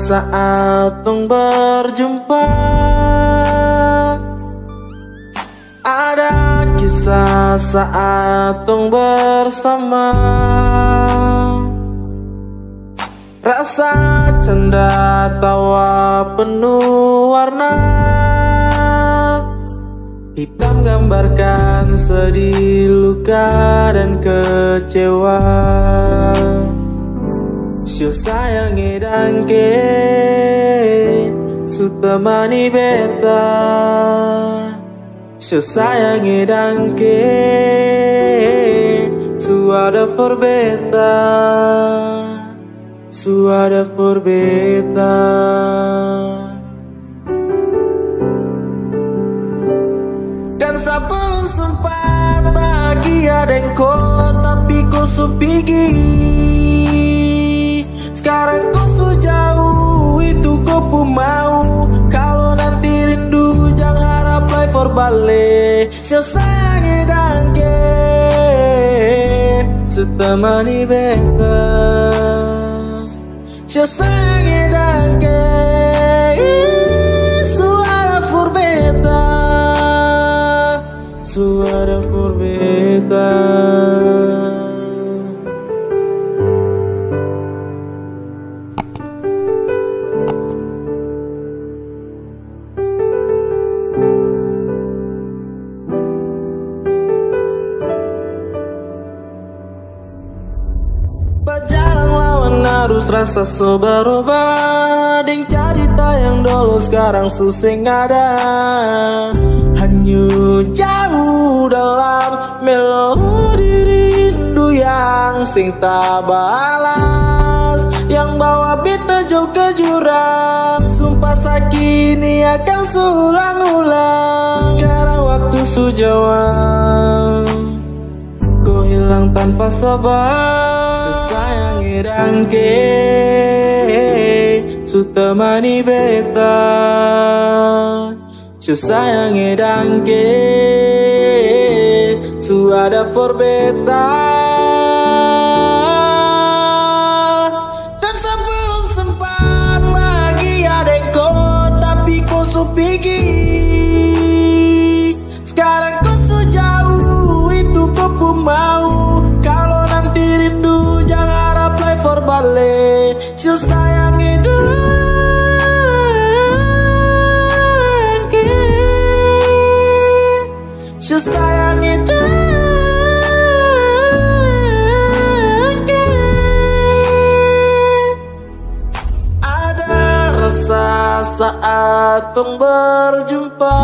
saat tong berjumpa. Ada kisah saat tong bersama. Rasa canda tawa penuh warna. Hitam gambarkan sedih, luka dan kecewa. Sio sayang edangke su temani beta. Sio sayang edangke su ada for beta. Su ada for beta. Dan sebelum sempat bahagia dengko, tapi kau supigi. Sekarang kau sejauh itu kau pun mau. Kalau nanti rindu jangan harap play for balik. Sio sayang edangke su temani beta. Sio sayang edangke su ada for beta. Su ada for beta. Berjalan lawan arus rasa so berubah. Ding cerita yang dulu sekarang suseng ada. Hanyut jauh dalam melodi rindu yang sing tak balas. Yang bawa beta jauh ke jurang. Sumpah sakini akan sulang-ulang. Sekarang waktu sujawang. Kau hilang tanpa sebab. Su sayang edangke su temani beta. Su sayang edangke su ada for beta. Dan sebelum sempat bahagia dengko, tapi kau supigi. Sekarang kau sejauh itu kau pun mau. Kalau nanti rindu jangan harap play for balik. Sio sayang edangke. Sio sayang edangke. Ada rasa saat tong berjumpa.